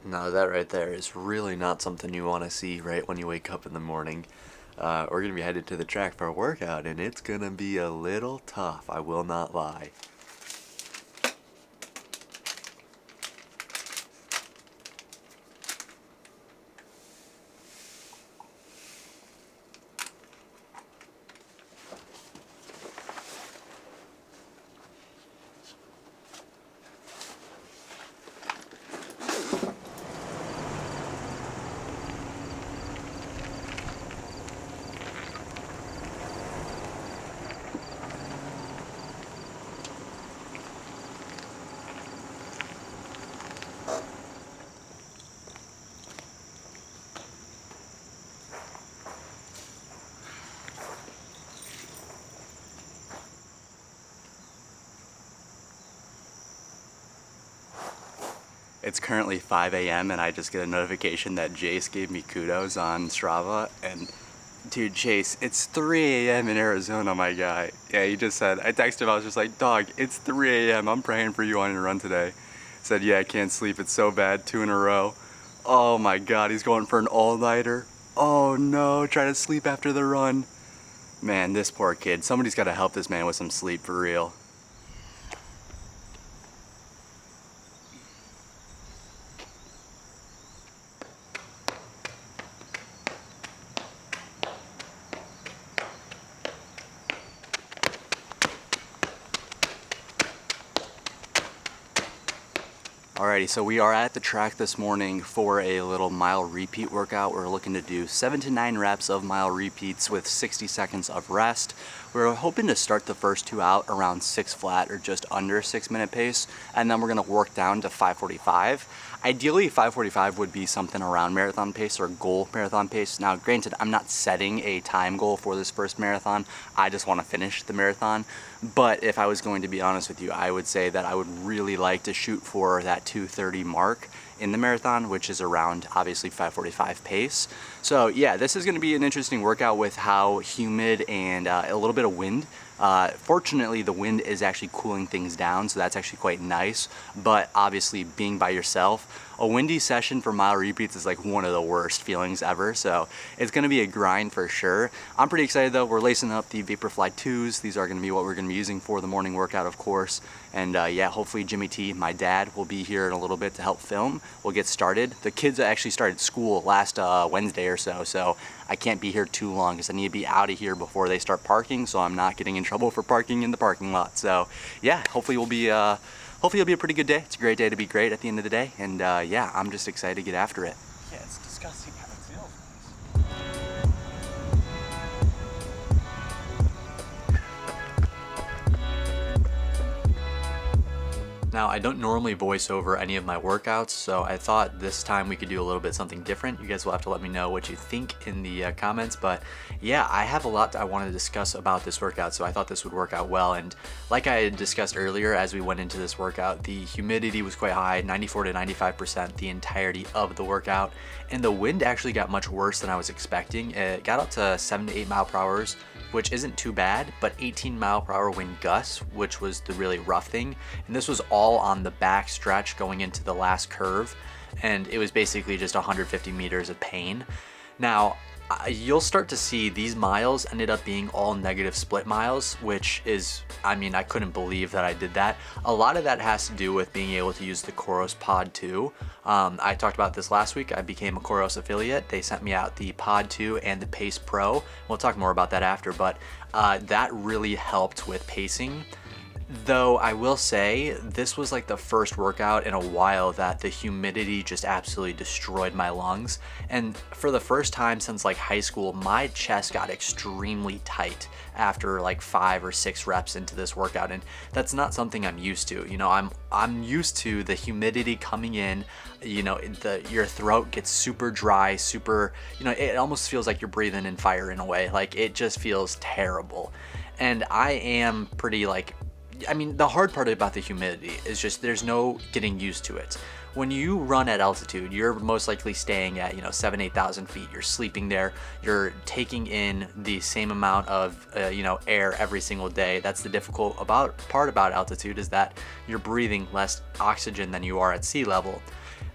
Now that right there is really not something you want to see right when you wake up in the morning. We're going to be headed to the track for a workout, and it's going to be a little tough, I will not lie. It's currently 5 a.m. and I just get a notification that Jace gave me kudos on Strava. And dude, Jace, it's 3 a.m. in Arizona, my guy. Yeah, he just said, I texted him, I was just like, dog, it's 3 a.m. I'm praying for you on your run today. Said, yeah, I can't sleep. It's so bad. 2 in a row. Oh my God, he's going for an all-nighter. Oh no, trying to sleep after the run. Man, this poor kid. Somebody's got to help this man with some sleep for real. Alrighty, so we are at the track this morning for a little mile repeat workout. We're looking to do 7 to 9 reps of mile repeats with 60 seconds of rest. We're hoping to start the first two out around 6 flat or just under 6-minute pace, and then we're going to work down to 5:45. Ideally, 5:45 would be something around marathon pace or goal marathon pace. Now, granted, I'm not setting a time goal for this first marathon. I just want to finish the marathon. But if I was going to be honest with you, I would say that I would really like to shoot for that 2:30 mark in the marathon, which is around obviously 5:45 pace. So yeah, this is going to be an interesting workout with how humid and a little bit of wind. Fortunately, the wind is actually cooling things down, so that's actually quite nice. But obviously, being by yourself, a windy session for mile repeats is like one of the worst feelings ever. So it's going to be a grind for sure. I'm pretty excited though. We're lacing up the Vaporfly 2s. These are going to be what we're going to be using for the morning workout, of course. And yeah, hopefully Jimmy T, my dad, will be here in a little bit to help film. We'll get started. The kids actually started school last Wednesday or so, so I can't be here too long because I need to be out of here before they start parking, so I'm not getting in trouble for parking in the parking lot. So yeah, hopefully it'll be a pretty good day. It's a great day to be great at the end of the day, and yeah, I'm just excited to get after it. Yeah, it's disgusting how it feels. Now, I don't normally voice over any of my workouts, so I thought this time we could do a little bit something different. You guys will have to let me know what you think in the comments, but yeah, I have a lot I want to discuss about this workout, so I thought this would work out well. And like I had discussed earlier, as we went into this workout, the humidity was quite high, 94 to 95% the entirety of the workout, and the wind actually got much worse than I was expecting. It got up to 7 to 8 mile per hour, which isn't too bad, but 18 mile per hour wind gusts, which was the really rough thing. And this was all on the back stretch going into the last curve, and it was basically just 150 meters of pain. Now, you'll start to see these miles ended up being all negative split miles, which is, I mean, I couldn't believe that I did that. A lot of that has to do with being able to use the Coros Pod 2. I talked about this last week. I became a Coros affiliate. They sent me out the Pod 2 and the Pace Pro. We'll talk more about that after, but that really helped with pacing. Though I will say, this was like the first workout in a while that the humidity just absolutely destroyed my lungs. And for the first time since like high school, my chest got extremely tight after like 5 or 6 reps into this workout. And that's not something I'm used to. You know, I'm used to the humidity coming in, you know, your throat gets super dry, super, you know, it almost feels like you're breathing in fire in a way. Like it just feels terrible. And I am pretty like, I mean, the hard part about the humidity is just there's no getting used to it. when you run at altitude, you're most likely staying at, 7,000, 8,000 feet. You're sleeping there. You're taking in the same amount of, air every single day. That's the difficult part about altitude, is that you're breathing less oxygen than you are at sea level.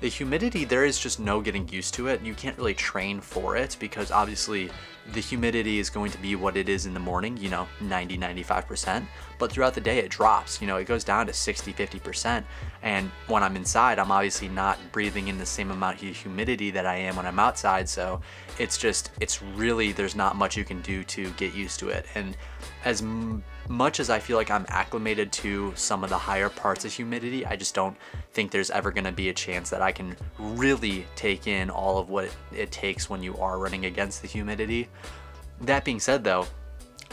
The humidity, there is just no getting used to it. You can't really train for it because obviously the humidity is going to be what it is in the morning, 90, 95%. But throughout the day, it drops. It goes down to 60, 50%. And when I'm inside, I'm obviously not breathing in the same amount of humidity that I am when I'm outside. So it's really, there's not much you can do to get used to it. And as much as I feel like I'm acclimated to some of the higher parts of humidity, I just don't think there's ever going to be a chance that I can really take in all of what it takes when you are running against the humidity. That being said though,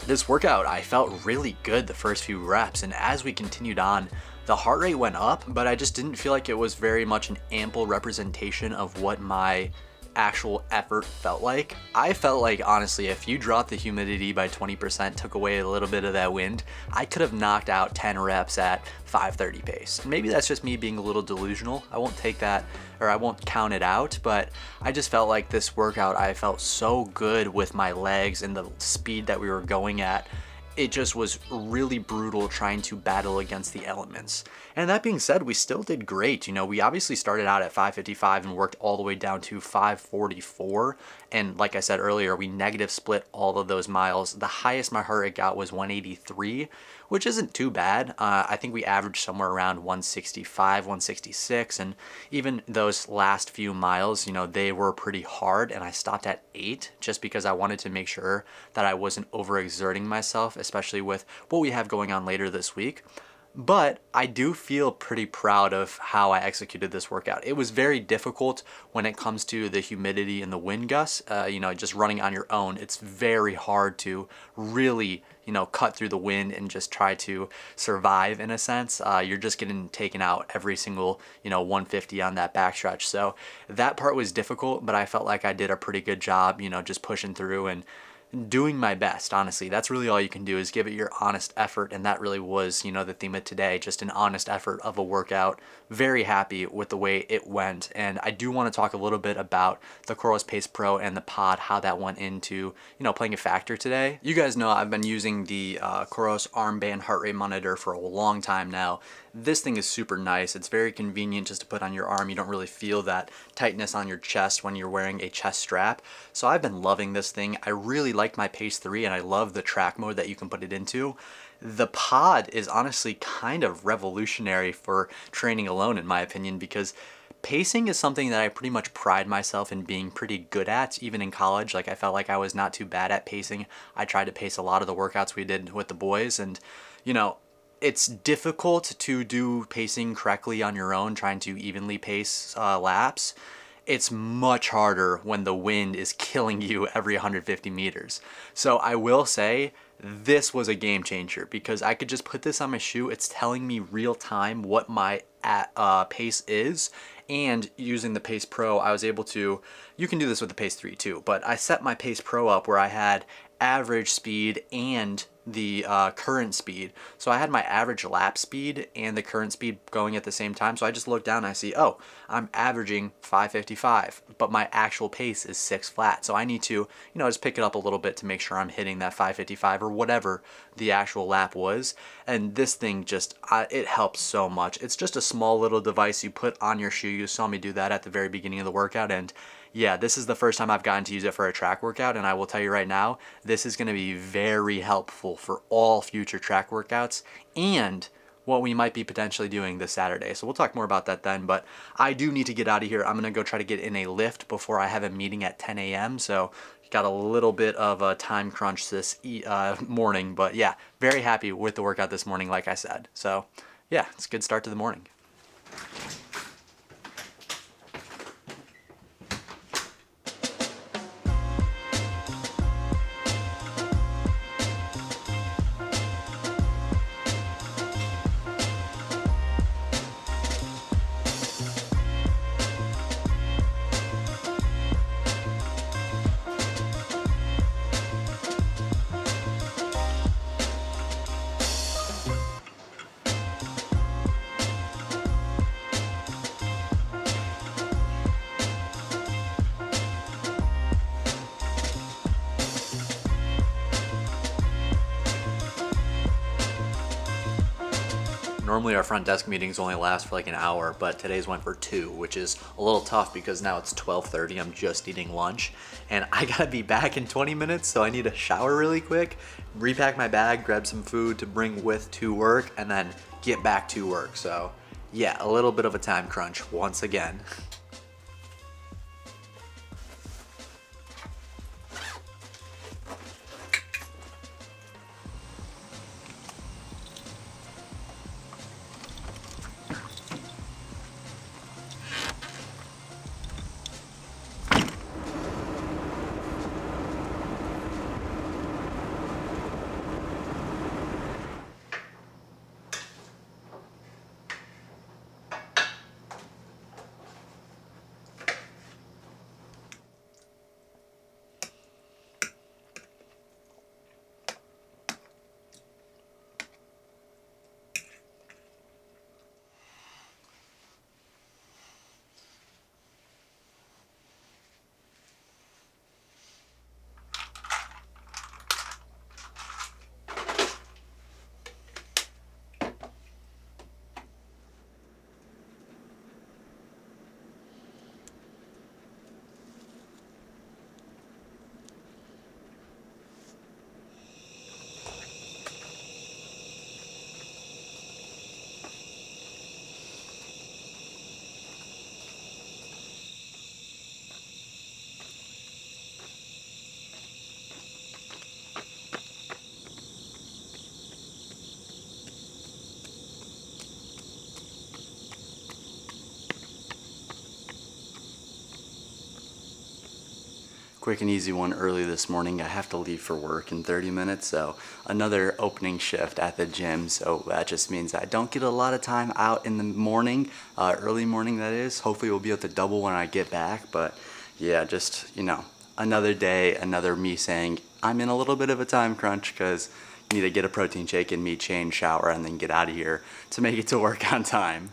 this workout, I felt really good the first few reps, and as we continued on, the heart rate went up, but I just didn't feel like it was very much an ample representation of what my actual effort felt like. I felt like, honestly, if you dropped the humidity by 20%, took away a little bit of that wind, I could have knocked out 10 reps at 5:30 pace. Maybe that's just me being a little delusional. I won't take that, or I won't count it out, but I just felt like this workout, I felt so good with my legs and the speed that we were going at. It just was really brutal trying to battle against the elements. And that being said, we still did great. We obviously started out at 5:55 and worked all the way down to 5:44. And like I said earlier, we negative split all of those miles. The highest my heart rate got was 183, which isn't too bad. I think we averaged somewhere around 165, 166. And even those last few miles, they were pretty hard. And I stopped at 8 just because I wanted to make sure that I wasn't overexerting myself, especially with what we have going on later this week. But I do feel pretty proud of how I executed this workout. It was very difficult when it comes to the humidity and the wind gusts. Just running on your own, it's very hard to really, cut through the wind and just try to survive in a sense. You're just getting taken out every single, 150 on that backstretch. So that part was difficult, but I felt like I did a pretty good job, just pushing through and doing my best. Honestly, that's really all you can do, is give it your honest effort, and that really was, the theme of today, just an honest effort of a workout. Very happy with the way it went, and I do want to talk a little bit about the Coros Pace Pro and the pod, how that went into, playing a factor today. You guys know I've been using the Coros armband heart rate monitor for a long time now. This thing is super nice. It's very convenient just to put on your arm. You don't really feel that tightness on your chest when you're wearing a chest strap. So I've been loving this thing. I really like my Pace 3, and I love the track mode that you can put it into. The pod is honestly kind of revolutionary for training alone, in my opinion, because pacing is something that I pretty much pride myself in being pretty good at, even in college. Like, I felt like I was not too bad at pacing. I tried to pace a lot of the workouts we did with the boys, and it's difficult to do pacing correctly on your own, trying to evenly pace laps. It's much harder when the wind is killing you every 150 meters. So I will say this was a game changer, because I could just put this on my shoe. It's telling me real time what my pace is. And using the Pace Pro, I was able to, you can do this with the Pace 3 too, but I set my Pace Pro up where I had average speed and the current speed. So I had my average lap speed and the current speed going at the same time. So I just look down and I see, oh, I'm averaging 5:55, but my actual pace is 6 flat. So I need to, just pick it up a little bit to make sure I'm hitting that 5:55 or whatever the actual lap was. And this thing just, it helps so much. It's just a small little device you put on your shoe. You saw me do that at the very beginning of the workout, and yeah, this is the first time I've gotten to use it for a track workout, and I will tell you right now, this is going to be very helpful for all future track workouts and what we might be potentially doing this Saturday. So we'll talk more about that then, but I do need to get out of here. I'm going to go try to get in a lift before I have a meeting at 10 a.m., so got a little bit of a time crunch this morning, but yeah, very happy with the workout this morning, like I said. So yeah, it's a good start to the morning. Normally our front desk meetings only last for like an hour, but today's went for 2, which is a little tough because now it's 12:30. I'm just eating lunch and I gotta be back in 20 minutes, so I need to shower really quick, repack my bag, grab some food to bring with to work, and then get back to work. So yeah, a little bit of a time crunch once again. Quick and easy one early this morning. I have to leave for work in 30 minutes, so another opening shift at the gym. So that just means I don't get a lot of time out in the morning, early morning that is. Hopefully we'll be able to double when I get back, but yeah, just, another day, another me saying I'm in a little bit of a time crunch because you need to get a protein shake in me, change, shower, and then get out of here to make it to work on time.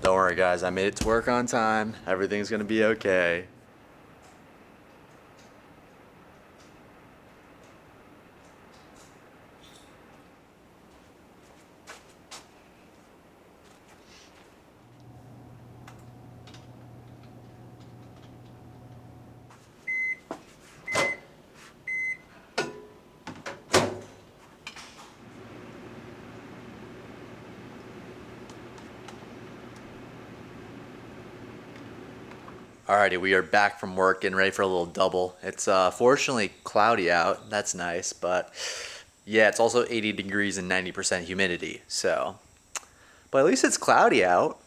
Don't worry guys, I made it to work on time. Everything's gonna be okay. Alrighty, we are back from work, getting ready for a little double. It's fortunately cloudy out, that's nice, but yeah, it's also 80 degrees and 90% humidity, so. But at least it's cloudy out.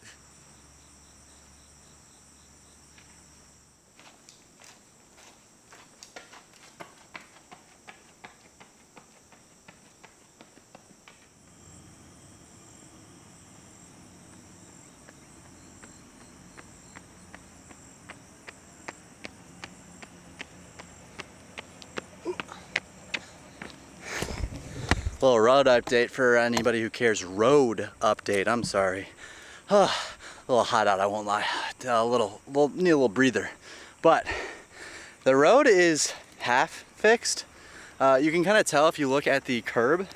Little road update for anybody who cares. Road update, I'm sorry. A little hot out, I won't lie. Need a little breather. But the road is half fixed. You can kind of tell if you look at the curb.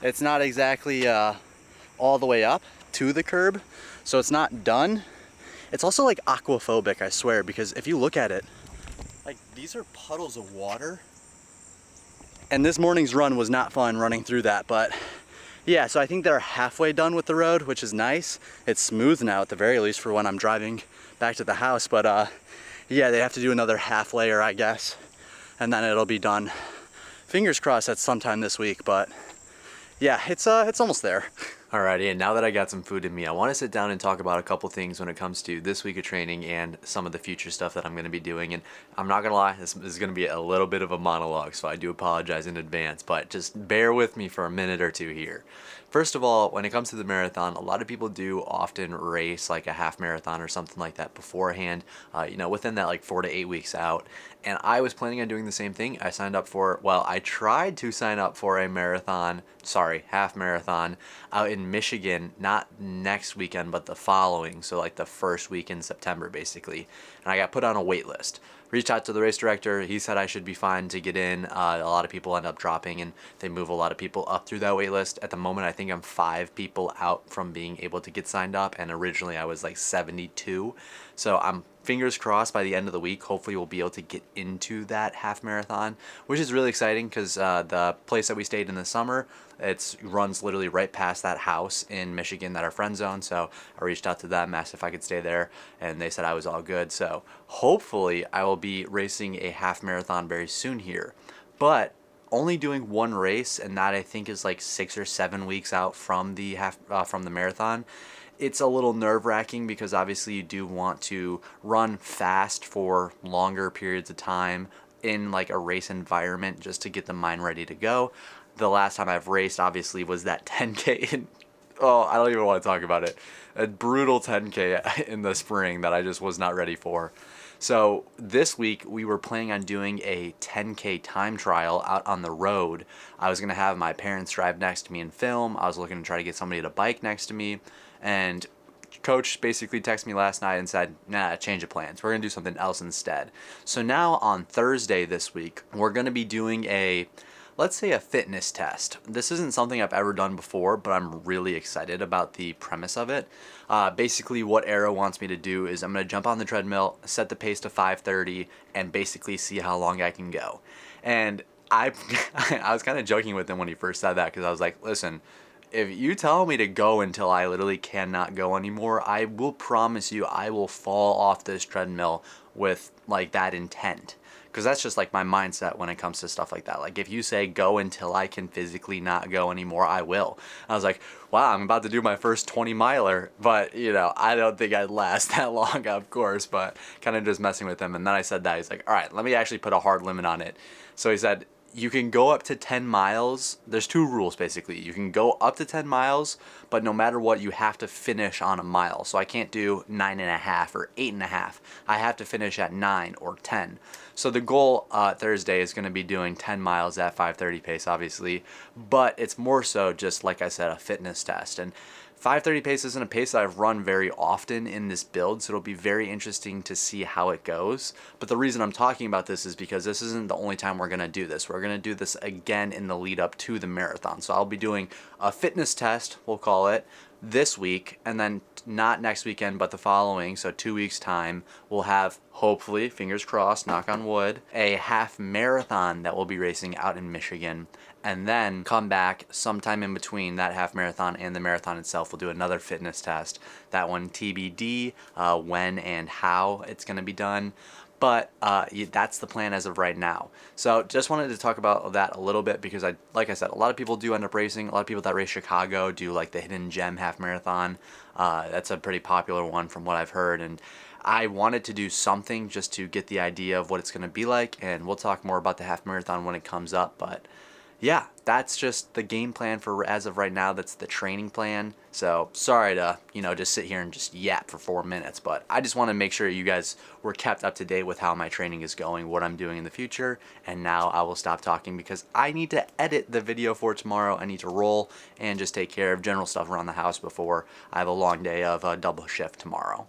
It's not exactly all the way up to the curb, so it's not done. It's also like aquaphobic, I swear, because if you look at it, like these are puddles of water. And this morning's run was not fun running through that, but yeah, so I think they're halfway done with the road, which is nice. It's smooth now at the very least for when I'm driving back to the house, but yeah, they have to do another half layer, I guess, and then it'll be done. Fingers crossed that's sometime this week, but yeah, it's almost there. Alrighty, and now that I got some food in me, I want to sit down and talk about a couple things when it comes to this week of training and some of the future stuff that I'm going to be doing. And I'm not going to lie, this is going to be a little bit of a monologue, so I do apologize in advance, but just bear with me for a minute or two here. first of all, when it comes to the marathon, a lot of people do often race like a half marathon or something like that beforehand, within that like 4 to 8 weeks out. And I was planning on doing the same thing. I tried to sign up for a half marathon out in Michigan, not next weekend, but the following. So like the first week in September, basically. And I got put on a wait list. Reached out to the race director. He said I should be fine to get in. A lot of people end up dropping, and they move a lot of people up through that wait list. At the moment, I think I'm 5 people out from being able to get signed up, and originally I was like 72. So I'm fingers crossed by the end of the week, hopefully we'll be able to get into that half marathon, which is really exciting because the place that we stayed in the summer, it runs literally right past that house in Michigan that our friends own. So I reached out to them, asked if I could stay there, and they said I was all good. So hopefully I will be racing a half marathon very soon here. But only doing one race, and that I think is like 6 or 7 weeks out from the marathon. It's a little nerve-wracking because obviously you do want to run fast for longer periods of time in like a race environment just to get the mind ready to go. The last time I've raced obviously was that 10K I don't even want to talk about it. A brutal 10K in the spring that I just was not ready for. So this week we were planning on doing a 10K time trial out on the road. I was going to have my parents drive next to me and film. I was looking to try to get somebody to bike next to me. And coach basically texted me last night and said, nah, change of plans. We're going to do something else instead. So now on Thursday this week, we're going to be doing let's say a fitness test. This isn't something I've ever done before, but I'm really excited about the premise of it. Basically what Arrow wants me to do is I'm going to jump on the treadmill, set the pace to 5:30, and basically see how long I can go. And I was kind of joking with him when he first said that, because I was like, listen, if you tell me to go until I literally cannot go anymore, I will promise you I will fall off this treadmill with like that intent. Because that's just like my mindset when it comes to stuff like that. Like if you say go until I can physically not go anymore, I will. I was like, wow, I'm about to do my first 20 miler, but I don't think I'd last that long, of course, but kind of just messing with him. And then I said that, he's like, all right, let me actually put a hard limit on it. So he said, you can go up to 10 miles. There's two rules basically. You can go up to 10 miles, but no matter what, you have to finish on a mile. So I can't do 9.5 or 8.5. I have to finish at 9 or 10. So the goal Thursday is going to be doing 10 miles at 5:30 pace, obviously, but it's more so just, like I said, a fitness test. And 5:30 pace isn't a pace that I've run very often in this build, so it'll be very interesting to see how it goes. But the reason I'm talking about this is because this isn't the only time we're going to do this. We're going to do this again in the lead up to the marathon. So I'll be doing a fitness test, we'll call it, this week, and then not next weekend but the following, so 2 weeks time, we'll have, hopefully, fingers crossed, knock on wood, a half marathon that we'll be racing out in Michigan, and then come back sometime in between that half marathon and the marathon itself. We'll do another fitness test. That one TBD, when and how it's going to be done. But that's the plan as of right now. So just wanted to talk about that a little bit because, like I said, a lot of people do end up racing. A lot of people that race Chicago do like the Hidden Gem half marathon. That's a pretty popular one from what I've heard. And I wanted to do something just to get the idea of what it's going to be like. And we'll talk more about the half marathon when it comes up. But yeah, that's just the game plan for as of right now. That's the training plan. So sorry to, just sit here and just yap for 4 minutes, but I just want to make sure you guys were kept up to date with how my training is going, what I'm doing in the future. And now I will stop talking because I need to edit the video for tomorrow. I need to roll and just take care of general stuff around the house before I have a long day of a double shift tomorrow.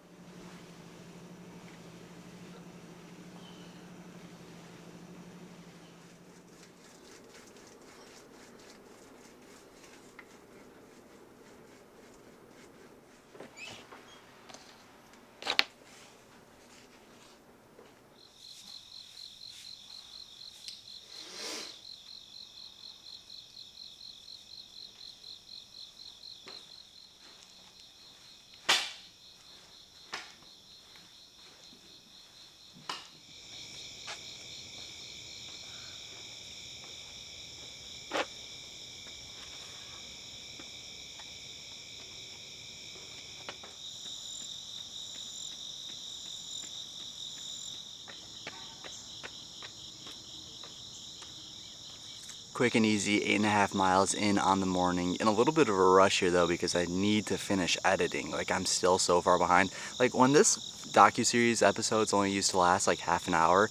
Quick and easy, 8.5 miles in on the morning. In a little bit of a rush here though, because I need to finish editing. Like, I'm still so far behind. Like, when this docuseries episodes only used to last like half an hour,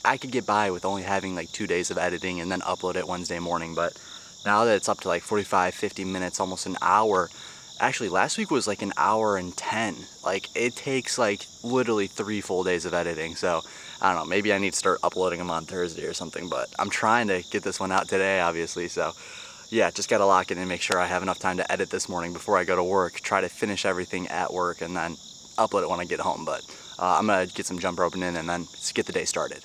I could get by with only having like 2 days of editing and then upload it Wednesday morning. But now that it's up to like 45, 50 minutes, almost an hour. Actually, last week was like an hour and 10. Like, it takes like literally 3 full days of editing. So I don't know, maybe I need to start uploading them on Thursday or something, but I'm trying to get this one out today, obviously. So yeah, just gotta lock it in and make sure I have enough time to edit this morning before I go to work, try to finish everything at work, and then upload it when I get home. But I'm gonna get some jump roping in and then just get the day started.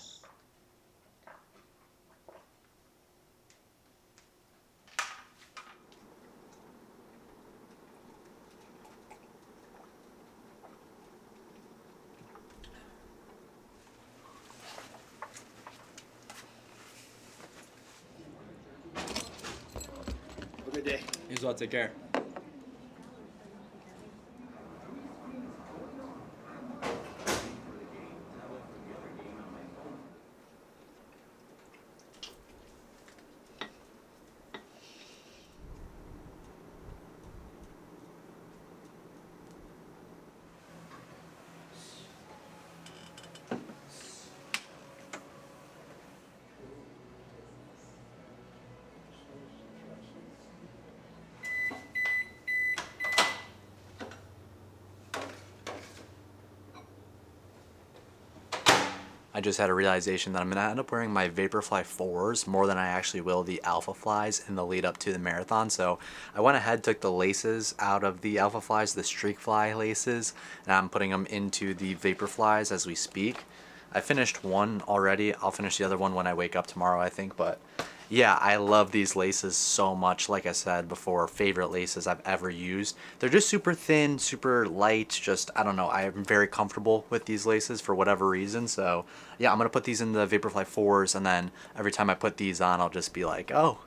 Have a good day. You as well, take care. I just had a realization that I'm going to end up wearing my Vaporfly 4s more than I actually will the Alpha Flies in the lead up to the marathon. So I went ahead, took the laces out of the Alpha Flies, the Streak Fly laces, and I'm putting them into the Vaporflies as we speak. I finished one already. I'll finish the other one when I wake up tomorrow, I think. But yeah, I love these laces so much. Like I said before, favorite laces I've ever used. They're just super thin, super light. Just, I don't know, I'm very comfortable with these laces for whatever reason. So yeah, I'm going to put these in the Vaporfly 4s, and then every time I put these on, I'll just be like, oh,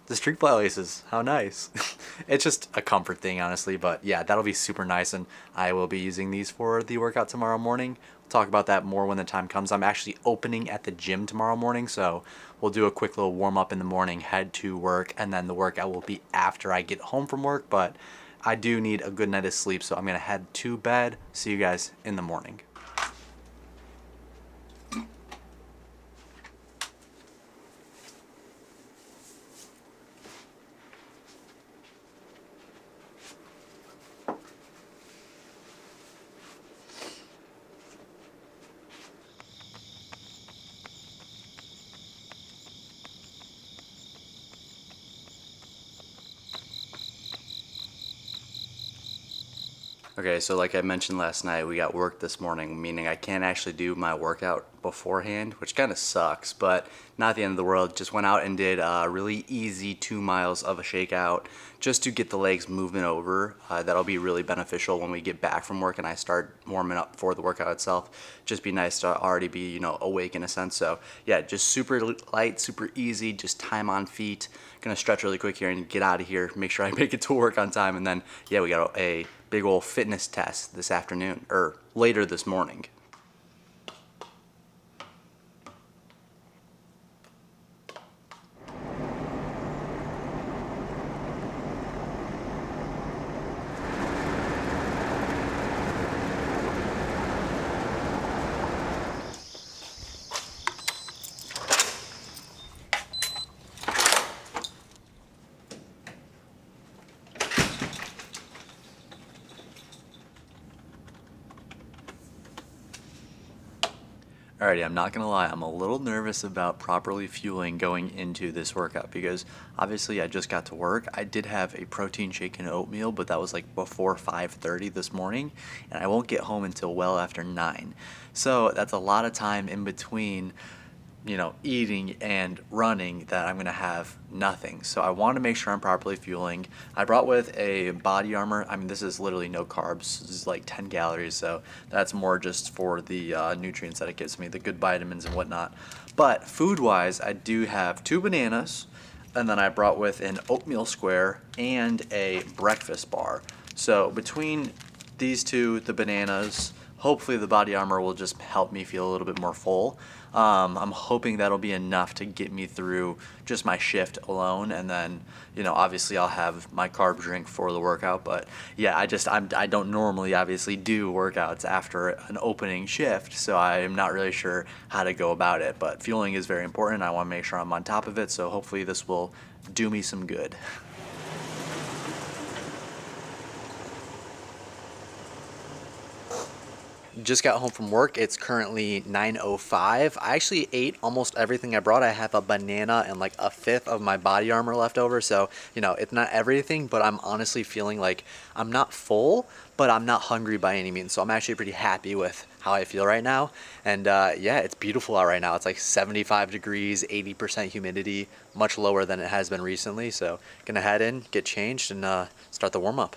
the Streak Fly laces, how nice. It's just a comfort thing, honestly. But yeah, that'll be super nice, and I will be using these for the workout tomorrow morning. We'll talk about that more when the time comes. I'm actually opening at the gym tomorrow morning, so we'll do a quick little warm up in the morning, head to work, and then the workout will be after I get home from work. But I do need a good night of sleep, so I'm going to head to bed. See you guys in the morning. Okay, so like I mentioned last night, we got work this morning, meaning I can't actually do my workout beforehand, which kind of sucks, but not the end of the world. Just went out and did a really easy 2 miles of a shakeout just to get the legs moving over. That'll be really beneficial when we get back from work and I start warming up for the workout itself. Just be nice to already be, awake in a sense. So yeah, just super light, super easy, just time on feet. Gonna stretch really quick here and get out of here, make sure I make it to work on time, and then yeah, we got a big old fitness test this afternoon, or later this morning. Alrighty, I'm not gonna lie, I'm a little nervous about properly fueling going into this workout because obviously I just got to work. I did have a protein shake and oatmeal, but that was like before 5:30 this morning, and I won't get home until well after 9. So that's a lot of time in between eating and running that I'm gonna have nothing. So I want to make sure I'm properly fueling. I brought with a body armor. I mean, this is literally no carbs. This is like 10 calories, so that's more just for the nutrients that it gives me, the good vitamins and whatnot. But food-wise, I do have 2 bananas, and then I brought with an oatmeal square and a breakfast bar. So between these two, the bananas hopefully the body armor will just help me feel a little bit more full. I'm hoping that'll be enough to get me through just my shift alone, and then, you know, obviously I'll have my carb drink for the workout. But yeah, I don't normally obviously do workouts after an opening shift, so I'm not really sure how to go about it. But fueling is very important. I want to make sure I'm on top of it, so hopefully this will do me some good. Just got home from work. It's currently 9:05. I actually ate almost everything I brought. I have a banana and like a fifth of my body armor left over. So, you know, it's not everything, but I'm honestly feeling like I'm not full, but I'm not hungry by any means. So I'm actually pretty happy with how I feel right now. And yeah, it's beautiful out right now. It's like 75 degrees, 80% humidity, much lower than it has been recently. So gonna head in, get changed, and start the warm up.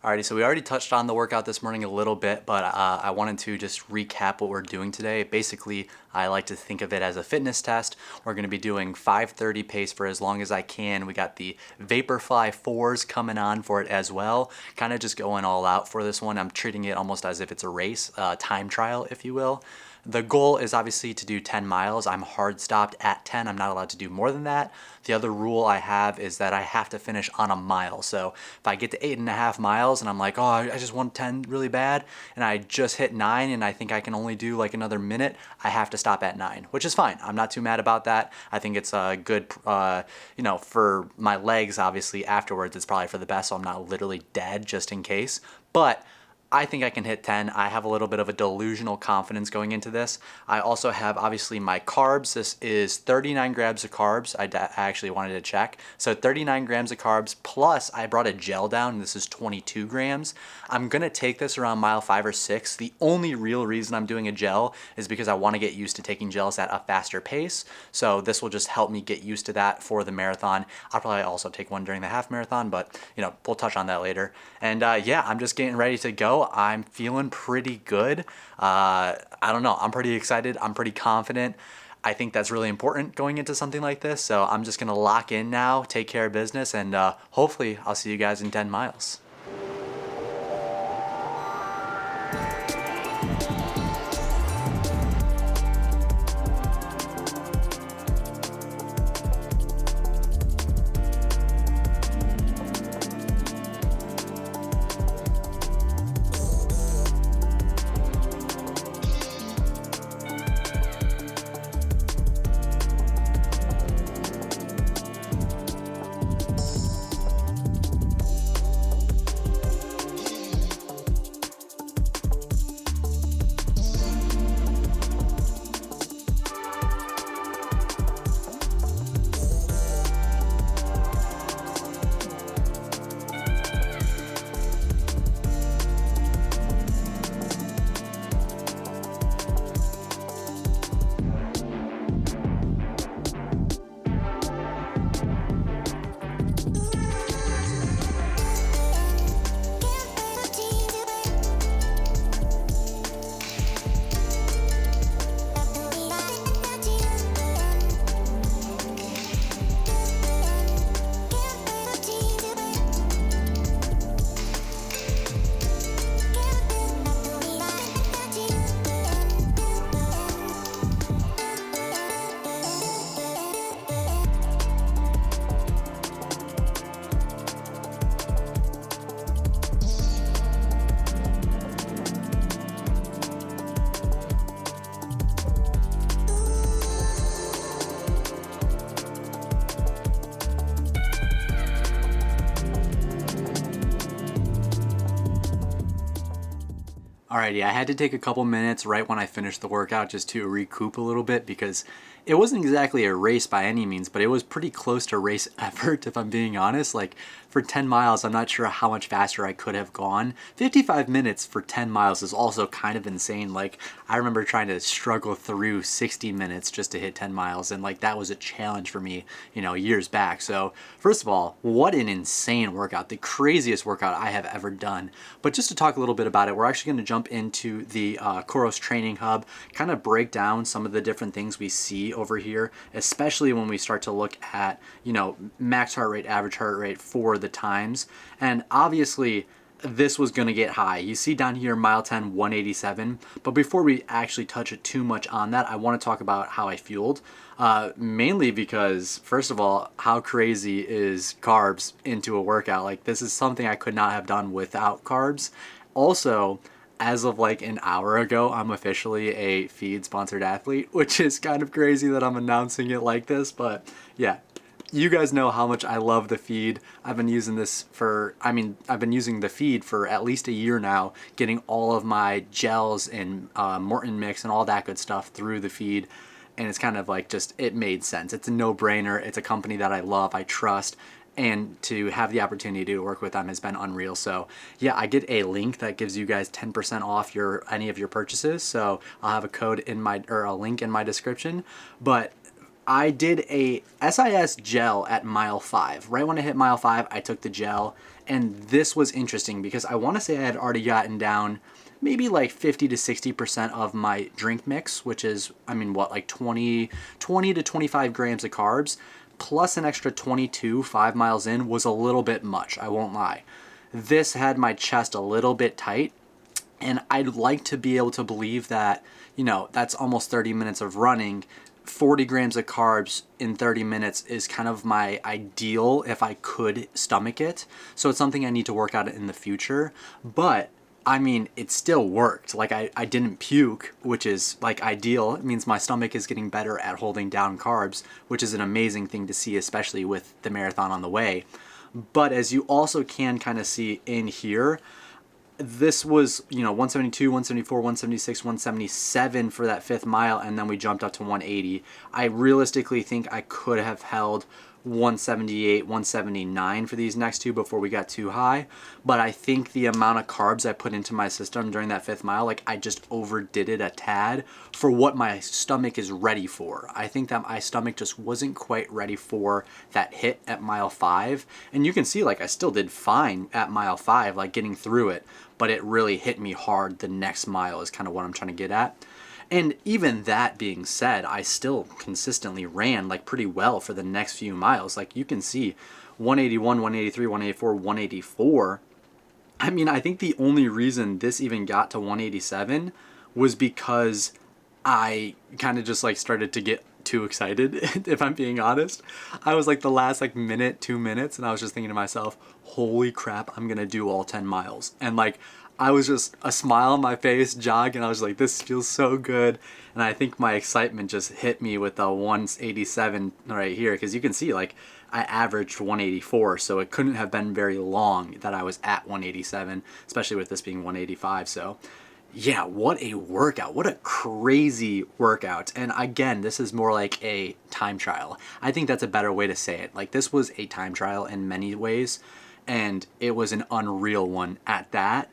Alrighty, so we already touched on the workout this morning a little bit, but I wanted to just recap what we're doing today. Basically, I like to think of it as a fitness test. We're going to be doing 5:30 pace for as long as I can. We got the Vaporfly 4s coming on for it as well. Kind of just going all out for this one. I'm treating it almost as if it's a race, time trial, if you will. The goal is obviously to do 10 miles. I'm hard stopped at 10. I'm not allowed to do more than that. The other rule I have is that I have to finish on a mile. So if I get to 8.5 miles and I'm like, oh, I just want 10 really bad, and I just hit 9 and I think I can only do like another minute, I have to stop at 9, which is fine. I'm not too mad about that. I think it's good, you know, for my legs, obviously afterwards, it's probably for the best, so I'm not literally dead just in case. But I think I can hit 10. I have a little bit of a delusional confidence going into this. I also have obviously my carbs. This is 39 grams of carbs. I actually wanted to check. So 39 grams of carbs plus I brought a gel down, and this is 22 grams. I'm gonna take this around mile 5 or 6. The only real reason I'm doing a gel is because I wanna get used to taking gels at a faster pace. So this will just help me get used to that for the marathon. I'll probably also take one during the half marathon, but you know, we'll touch on that later. And yeah, I'm just getting ready to go. I'm feeling pretty good. I don't know. I'm pretty excited. I'm pretty confident. I think that's really important going into something like this. So I'm just going to lock in now, take care of business, and hopefully I'll see you guys in 10 miles. Alrighty, I had to take a couple minutes right when I finished the workout just to recoup a little bit because it wasn't exactly a race by any means, but it was pretty close to race effort if I'm being honest. Like for 10 miles, I'm not sure how much faster I could have gone. 55 minutes for 10 miles is also kind of insane. Like I remember trying to struggle through 60 minutes just to hit 10 miles, and like that was a challenge for me, years back. So first of all, what an insane workout, the craziest workout I have ever done. But just to talk a little bit about it, we're actually going to jump into the Koros Training Hub, kind of break down some of the different things we see over here, especially when we start to look at, max heart rate, average heart rate for the times. And obviously, this was going to get high. You see down here, mile 10, 187. But before we actually touch it too much on that, I want to talk about how I fueled. Mainly because, first of all, how crazy is carbs into a workout? Like, this is something I could not have done without carbs. Also, as of like an hour ago, I'm officially a feed sponsored athlete, which is kind of crazy that I'm announcing it like this. But yeah, you guys know how much I love the feed. I've been using I've been using the feed for at least a year now, getting all of my gels and Morton mix and all that good stuff through the feed. And it's kind of like it made sense. It's a no-brainer. It's a company that I love, I trust, and to have the opportunity to work with them has been unreal. So yeah, I get a link that gives you guys 10% off any of your purchases. So I'll have a link in my description. But I did a SIS gel at mile 5. Right when I hit mile 5, I took the gel, and this was interesting because I want to say I had already gotten down maybe like 50 to 60% of my drink mix, which is, like 20 to 25 grams of carbs, plus an extra 22 5 miles in was a little bit much, I won't lie. This had my chest a little bit tight, and I'd like to be able to believe that, that's almost 30 minutes of running. 40 grams of carbs in 30 minutes is kind of my ideal if I could stomach it. So it's something I need to work out in the future. But it still worked. Like I didn't puke, which is like ideal. It means my stomach is getting better at holding down carbs, which is an amazing thing to see, especially with the marathon on the way. But as you also can kind of see in here, this was, 172, 174, 176, 177 for that 5th mile, and then we jumped up to 180. I realistically think I could have held 178, 179 for these next two before we got too high. But I think the amount of carbs I put into my system during that 5th mile, like I just overdid it a tad for what my stomach is ready for. I think that my stomach just wasn't quite ready for that hit at mile 5. And you can see like I still did fine at mile 5, like getting through it, but it really hit me hard the next mile is kind of what I'm trying to get at. And even that being said, I still consistently ran like pretty well for the next few miles. Like you can see 181, 183, 184, 184. I think the only reason this even got to 187 was because I kind of just like started to get too excited, if I'm being honest. I was like the last like minute, 2 minutes, and I was just thinking to myself, holy crap, I'm gonna do all 10 miles. And like I was just a smile on my face, jog, and I was like, this feels so good. And I think my excitement just hit me with a 187 right here, because you can see like I averaged 184, so it couldn't have been very long that I was at 187, especially with this being 185. So yeah, what a workout. What a crazy workout. And again, this is more like a time trial. I think that's a better way to say it. Like this was a time trial in many ways, and it was an unreal one at that.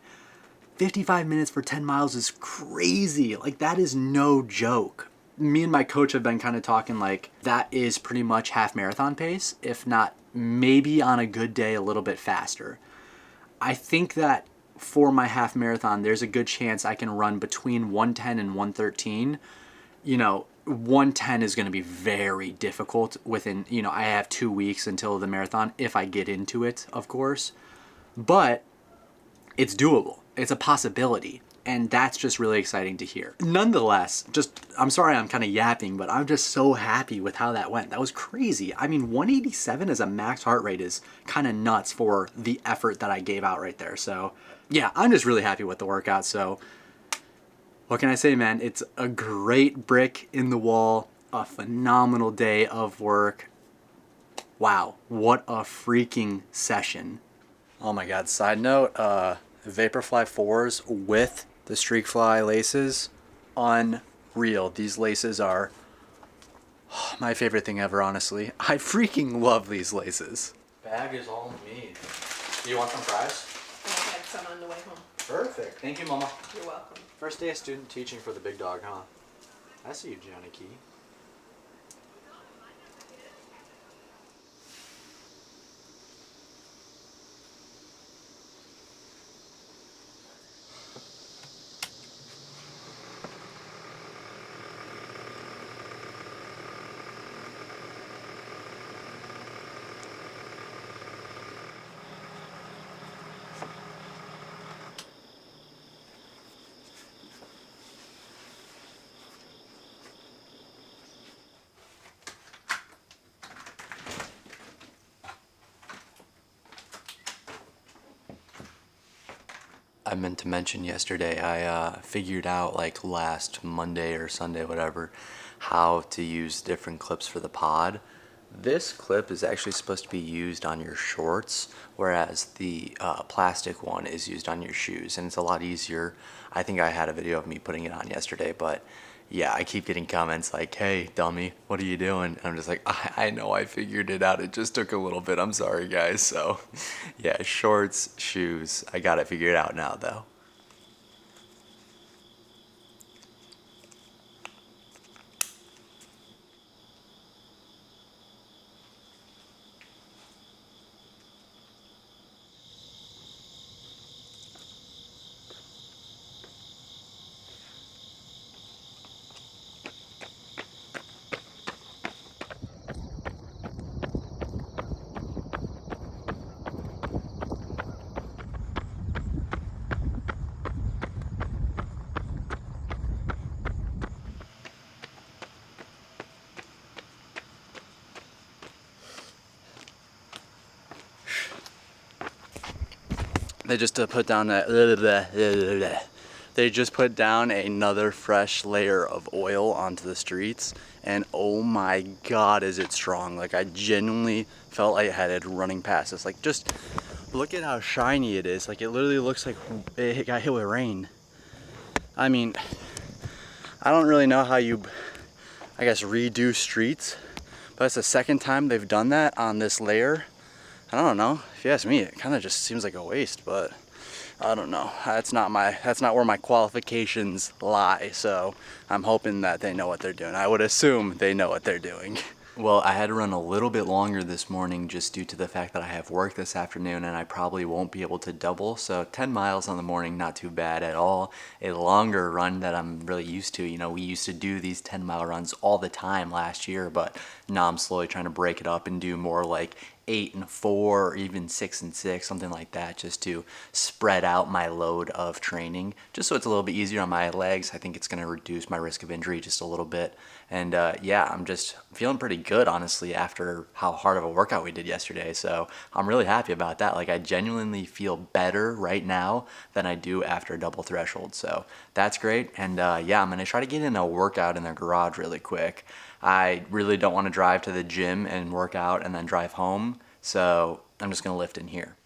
55 minutes for 10 miles is crazy. Like that is no joke. Me and my coach have been kind of talking like that is pretty much half marathon pace, if not maybe on a good day a little bit faster. I think that for my half marathon, there's a good chance I can run between 110 and 113. 110 is going to be very difficult within, I have 2 weeks until the marathon if I get into it, of course. But it's doable. It's a possibility. And that's just really exciting to hear. Nonetheless, I'm sorry I'm kind of yapping, but I'm just so happy with how that went. That was crazy. 187 as a max heart rate is kind of nuts for the effort that I gave out right there. So yeah, I'm just really happy with the workout. So what can I say, man? It's a great brick in the wall, a phenomenal day of work. Wow, what a freaking session. Oh my God, side note, Vaporfly 4s with The Streak Fly laces, unreal. These laces are my favorite thing ever, honestly. I freaking love these laces. Bag is all me. Do you want some fries? I had some on the way home. Perfect. Thank you, Mama. You're welcome. First day of student teaching for the big dog, huh? I see you, Johnny Key. I meant to mention yesterday, I figured out like last Monday or Sunday, whatever, how to use different clips for the pod. This clip is actually supposed to be used on your shorts, whereas the plastic one is used on your shoes, and it's a lot easier. I think I had a video of me putting it on yesterday, but yeah, I keep getting comments like, hey, dummy, what are you doing? And I'm just like, I know I figured it out. It just took a little bit. I'm sorry, guys. So yeah, shorts, shoes. I got it figured out now, though. They just put down that. They just put down another fresh layer of oil onto the streets, and oh my God, is it strong! Like I genuinely felt like I had it running past us. Like just look at how shiny it is. Like it literally looks like it got hit with rain. I mean, I don't really know how you, I guess, redo streets, but it's the second time they've done that on this layer. I don't know. If you ask me, it kind of just seems like a waste, but I don't know. That's not where my qualifications lie. So I'm hoping that they know what they're doing. I would assume they know what they're doing. Well, I had to run a little bit longer this morning just due to the fact that I have work this afternoon and I probably won't be able to double. So 10 miles on the morning, not too bad at all. A longer run that I'm really used to. You know, we used to do these 10-mile runs all the time last year, but now I'm slowly trying to break it up and do more like 8 and 4 or even 6 and 6, something like that, just to spread out my load of training, just so it's a little bit easier on my legs. I think it's going to reduce my risk of injury just a little bit. And yeah, I'm just feeling pretty good, honestly, after how hard of a workout we did yesterday. So I'm really happy about that. Like I genuinely feel better right now than I do after a double threshold. So that's great. And yeah, I'm going to try to get in a workout in the garage really quick. I really don't want to drive to the gym and work out and then drive home, so I'm just going to lift in here.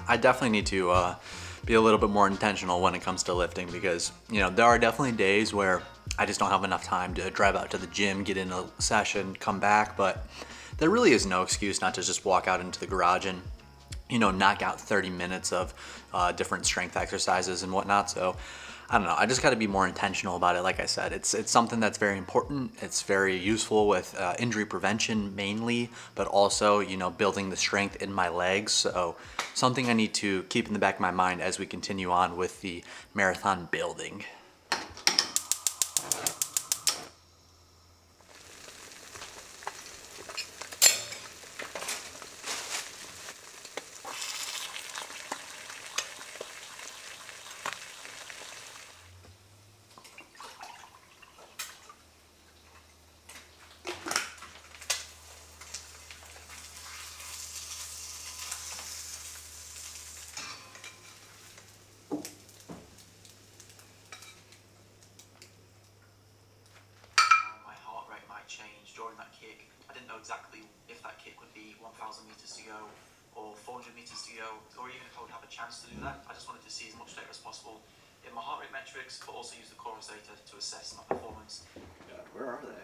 I definitely need to be a little bit more intentional when it comes to lifting because, you know, there are definitely days where I just don't have enough time to drive out to the gym, get in a session, come back, but there really is no excuse not to just walk out into the garage and, knock out 30 minutes of different strength exercises and whatnot. So I don't know, I just got to be more intentional about it. Like I said, it's something that's very important. It's very useful with injury prevention mainly, but also, building the strength in my legs. So something I need to keep in the back of my mind as we continue on with the marathon building. My heart rate might change during that kick. I didn't know exactly if that kick would be 1,000 meters to go or 400 meters to go, or even if I would have a chance to do that. I just wanted to see as much data as possible in my heart rate metrics, but also use the chorus data to assess my performance. Where are they?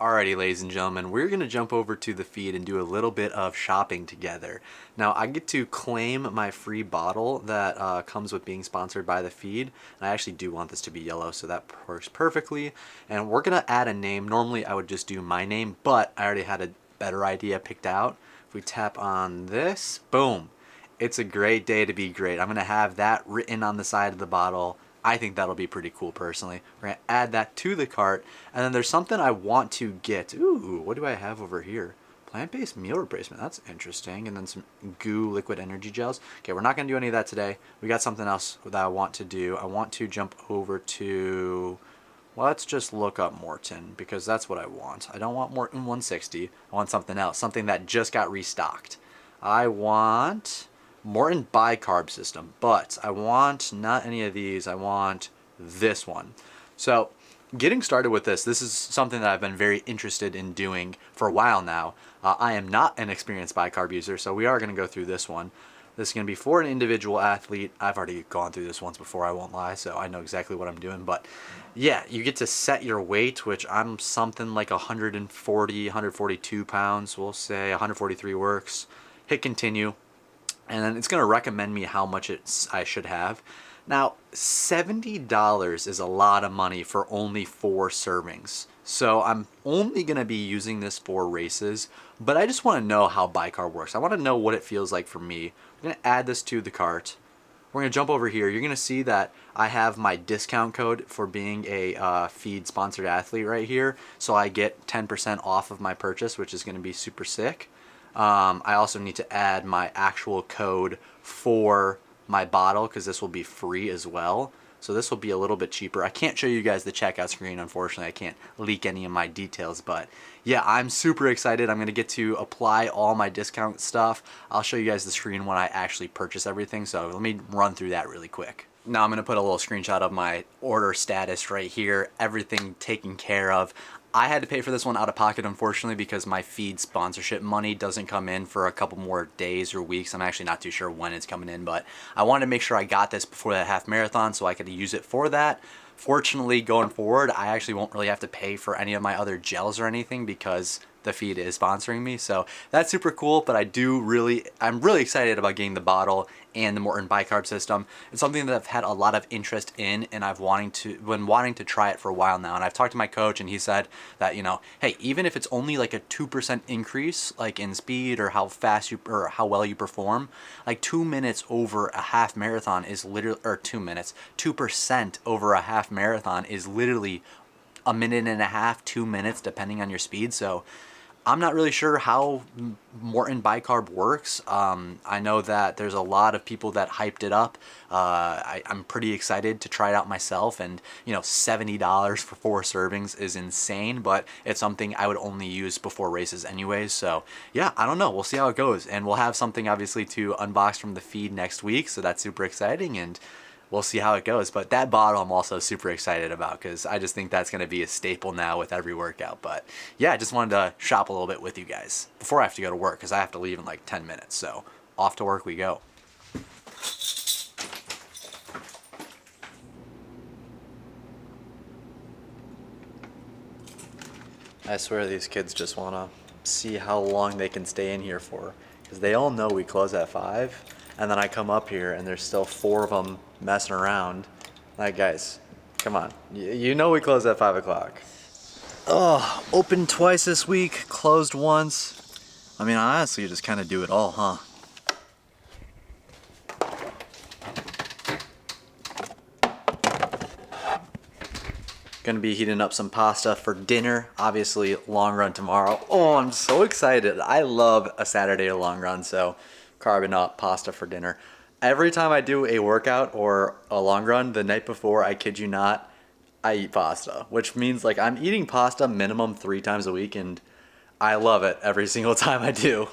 Alrighty, ladies and gentlemen, we're going to jump over to the feed and do a little bit of shopping together. Now, I get to claim my free bottle that comes with being sponsored by the feed. And I actually do want this to be yellow, so that works perfectly. And we're going to add a name. Normally, I would just do my name, but I already had a better idea picked out. If we tap on this, boom. It's a great day to be great. I'm going to have that written on the side of the bottle. I think that'll be pretty cool personally. We're going to add that to the cart. And then there's something I want to get. Ooh, what do I have over here? Plant-based meal replacement. That's interesting. And then some goo liquid energy gels. Okay, we're not going to do any of that today. We got something else that I want to do. I want to jump over to... Let's just look up Morton because that's what I want. I don't want Morton 160. I want something else. Something that just got restocked. I want... Morton bicarb system, but I want not any of these. I want this one. So getting started with this is something that I've been very interested in doing for a while now. I am not an experienced bicarb user, so we are going to go through this one. This is going to be for an individual athlete. I've already gone through this once before, I won't lie, so I know exactly what I'm doing. But yeah, you get to set your weight, which I'm something like 140, 142 pounds. We'll say 143 works. Hit continue. And then it's going to recommend me how much I should have. Now, $70 is a lot of money for only 4 servings. So I'm only going to be using this for races, but I just want to know how bicarb works. I want to know what it feels like for me. I'm going to add this to the cart. We're going to jump over here. You're going to see that I have my discount code for being a feed sponsored athlete right here. So I get 10% off of my purchase, which is going to be super sick. I also need to add my actual code for my bottle because this will be free as well. So this will be a little bit cheaper. I can't show you guys the checkout screen, unfortunately. I can't leak any of my details, but yeah, I'm super excited. I'm going to get to apply all my discount stuff. I'll show you guys the screen when I actually purchase everything. So let me run through that really quick. Now I'm going to put a little screenshot of my order status right here. Everything taken care of. I had to pay for this one out of pocket, unfortunately, because my feed sponsorship money doesn't come in for a couple more days or weeks. I'm actually not too sure when it's coming in, but I wanted to make sure I got this before that half marathon so I could use it for that. Fortunately, going forward, I actually won't really have to pay for any of my other gels or anything because the feed is sponsoring me. So that's super cool, but I'm really excited about getting the bottle and the Morton bicarb system. It's something that I've had a lot of interest in, and I've been wanting to try it for a while now. And I've talked to my coach, and he said that, hey, even if it's only like a 2% increase, like in speed or how fast or how well you perform, like 2 minutes over a half marathon is literally, or 2 minutes, 2% over a half marathon is literally a minute and a half, 2 minutes, depending on your speed. So I'm not really sure how Morton bicarb works. I know that there's a lot of people that hyped it up. I'm pretty excited to try it out myself, and $70 for 4 servings is insane, but it's something I would only use before races anyways. So yeah, I don't know. We'll see how it goes, and we'll have something obviously to unbox from the feed next week, so that's super exciting, and we'll see how it goes. But that bottle I'm also super excited about because I just think that's going to be a staple now with every workout. But yeah, I just wanted to shop a little bit with you guys before I have to go to work because I have to leave in like 10 minutes. So off to work we go. I swear these kids just want to see how long they can stay in here for. Because they all know we close at 5. And then I come up here and there's still 4 of them messing around. Like, guys, come on. You know we close at 5 o'clock. Oh, open twice this week, closed once. I mean, I honestly just kind of do it all, huh? Gonna be heating up some pasta for dinner. Obviously, long run tomorrow. Oh, I'm so excited. I love a Saturday long run, so carbing up pasta for dinner. Every time I do a workout or a long run, the night before, I kid you not, I eat pasta, which means like I'm eating pasta minimum 3 times a week, and I love it every single time I do.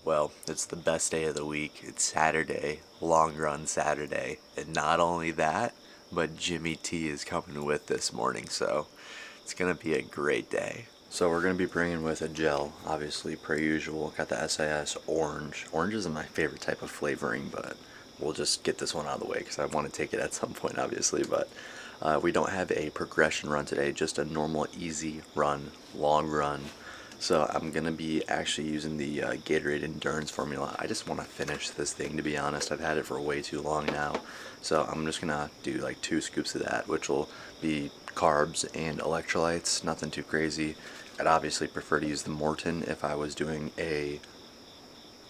Well, it's the best day of the week. It's Saturday, long run Saturday. And not only that, but Jimmy T is coming with this morning, so it's gonna be a great day. So we're gonna be bringing with a gel, obviously per usual. Got the SIS orange. Orange isn't my favorite type of flavoring, but we'll just get this one out of the way because I want to take it at some point, obviously. But we don't have a progression run today, just a normal easy run, long run. So I'm gonna be actually using the Gatorade Endurance formula. I just want to finish this thing, to be honest. I've had it for way too long now. So I'm just gonna do like 2 scoops of that, which will be carbs and electrolytes, nothing too crazy. I'd obviously prefer to use the Morton if I was doing a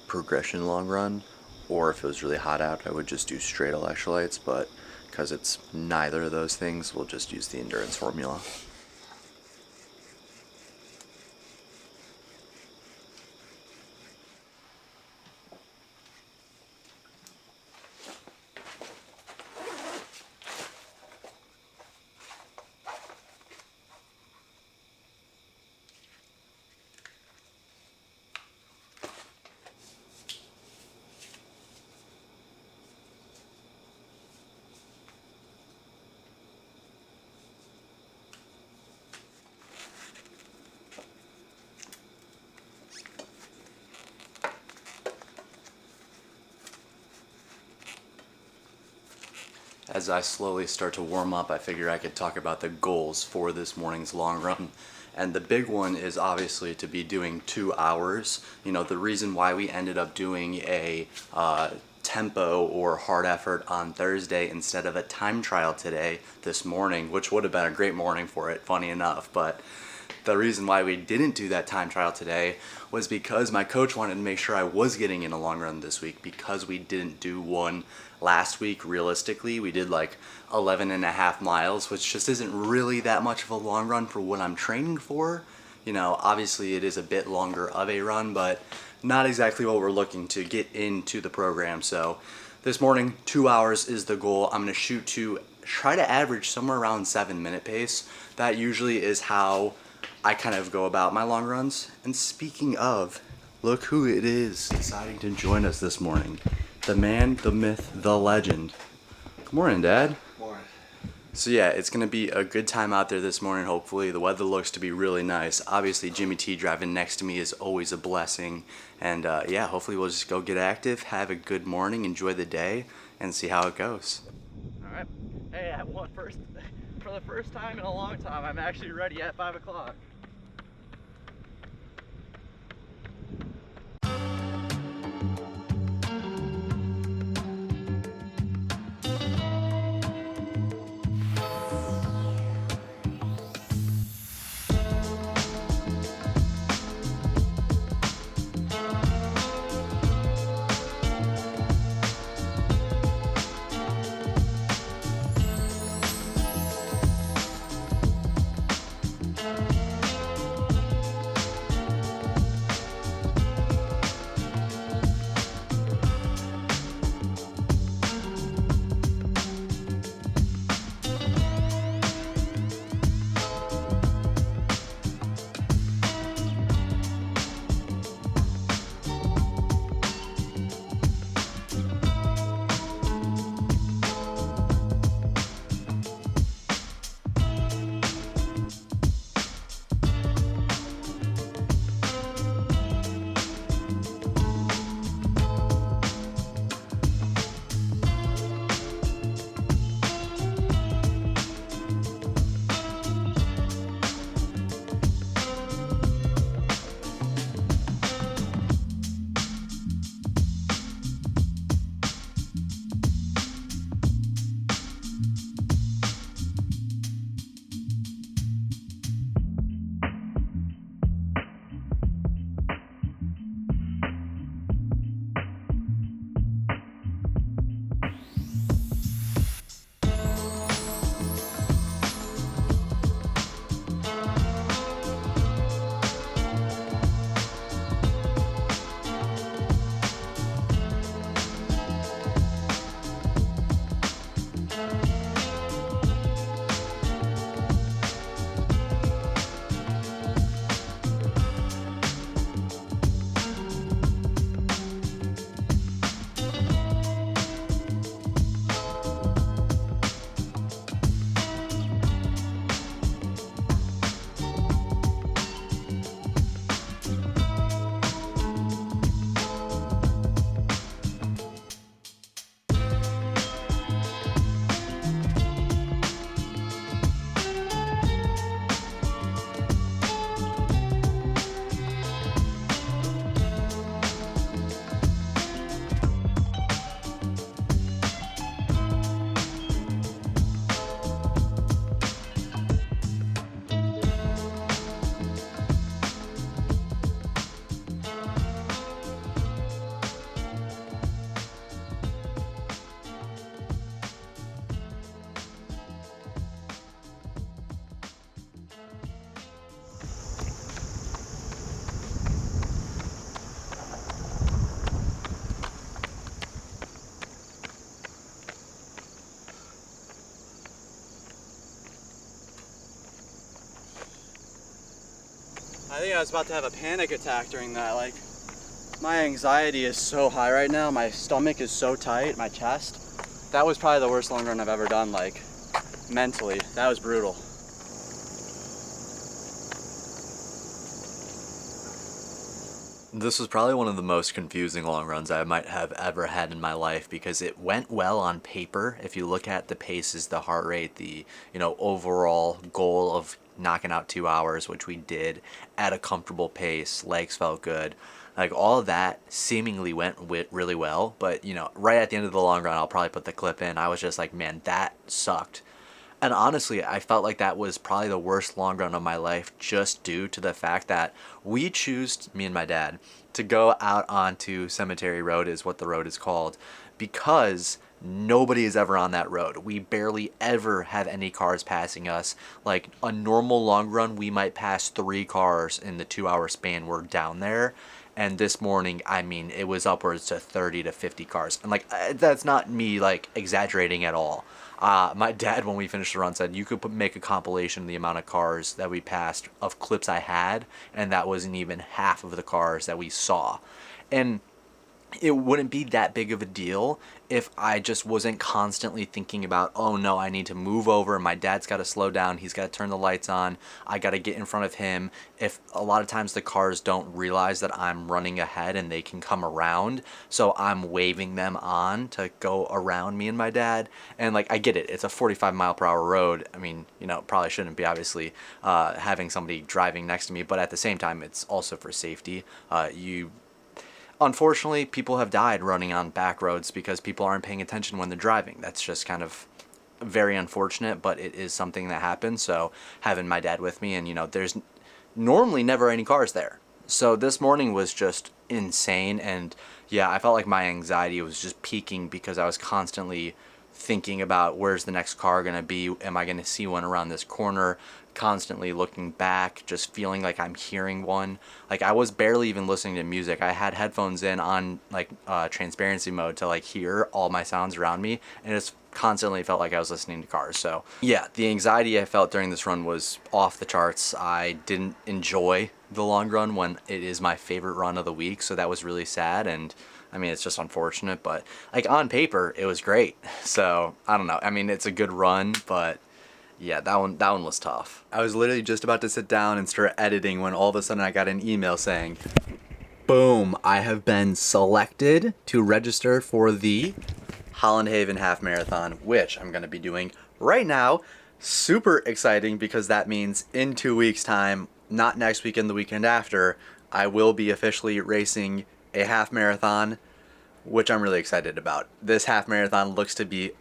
progression long run, or if it was really hot out, I would just do straight electrolytes, but because it's neither of those things, we'll just use the endurance formula. As I slowly start to warm up, I figure I could talk about the goals for this morning's long run. And the big one is obviously to be doing 2 hours. You know, the reason why we ended up doing a tempo or hard effort on Thursday instead of a time trial today, this morning, which would have been a great morning for it, funny enough, but the reason why we didn't do that time trial today was because my coach wanted to make sure I was getting in a long run this week, because we didn't do one last week. Realistically, we did like 11.5 miles, which just isn't really that much of a long run for what I'm training for. You know, obviously it is a bit longer of a run, but not exactly what we're looking to get into the program. So this morning, 2 hours is the goal. I'm gonna shoot to try to average somewhere around 7-minute pace. That usually is how I kind of go about my long runs. And speaking of, look who it is deciding to join us this morning. The man, the myth, the legend. Good morning, Dad. Morning. So yeah, it's gonna be a good time out there this morning, hopefully. The weather looks to be really nice. Obviously, Jimmy T driving next to me is always a blessing. And yeah, hopefully we'll just go get active, have a good morning, enjoy the day, and see how it goes. All right. Hey, for the first time in a long time, I'm actually ready at 5 o'clock. think I was about to have a panic attack during that. Like, my anxiety is so high right now. My stomach is so tight, my chest. That was probably the worst long run I've ever done, like, mentally. That was brutal. This was probably one of the most confusing long runs I might have ever had in my life because it went well on paper. If you look at the paces, the heart rate, the, overall goal of knocking out 2 hours, which we did at a comfortable pace, legs felt good. Like all of that seemingly went really well, but right at the end of the long run, I'll probably put the clip in. I was just like, man, that sucked. And honestly, I felt like that was probably the worst long run of my life just due to the fact that we choose, me and my dad, to go out onto Cemetery Road, is what the road is called, because nobody is ever on that road. We barely ever have any cars passing us. Like a normal long run, we might pass 3 cars in the 2 hour span we're down there. And this morning, I mean, it was upwards to 30 to 50 cars. And like, that's not me like exaggerating at all. My dad, when we finished the run, said you could make a compilation of the amount of cars that we passed of clips I had, and that wasn't even half of the cars that we saw. And it wouldn't be that big of a deal if I just wasn't constantly thinking about, oh no, I need to move over. My dad's got to slow down. He's got to turn the lights on. I got to get in front of him. If a lot of times the cars don't realize that I'm running ahead and they can come around, so I'm waving them on to go around me and my dad. And like, I get it. It's a 45-mile-per-hour road. I mean, probably shouldn't be obviously having somebody driving next to me, but at the same time, it's also for safety. Unfortunately, people have died running on back roads because people aren't paying attention when they're driving. That's just kind of very unfortunate, but it is something that happens. So having my dad with me, and there's normally never any cars there. So this morning was just insane, and yeah, I felt like my anxiety was just peaking because I was constantly thinking about where's the next car going to be, am I going to see one around this corner, constantly looking back, just feeling like I'm hearing one. Like I was barely even listening to music. I had headphones in on like transparency mode to like hear all my sounds around me, and it's constantly felt like I was listening to cars. So yeah, the anxiety I felt during this run was off the charts. I didn't enjoy the long run when it is my favorite run of the week, so that was really sad. And I mean, it's just unfortunate, but like on paper it was great. So I don't know, I mean, it's a good run, but yeah, that one was tough. I was literally just about to sit down and start editing when all of a sudden I got an email saying, boom, I have been selected to register for the Holland Haven Half Marathon, which I'm going to be doing right now. Super exciting because that means in 2 weeks' time, not next weekend, the weekend after, I will be officially racing a half marathon, which I'm really excited about. This half marathon looks to be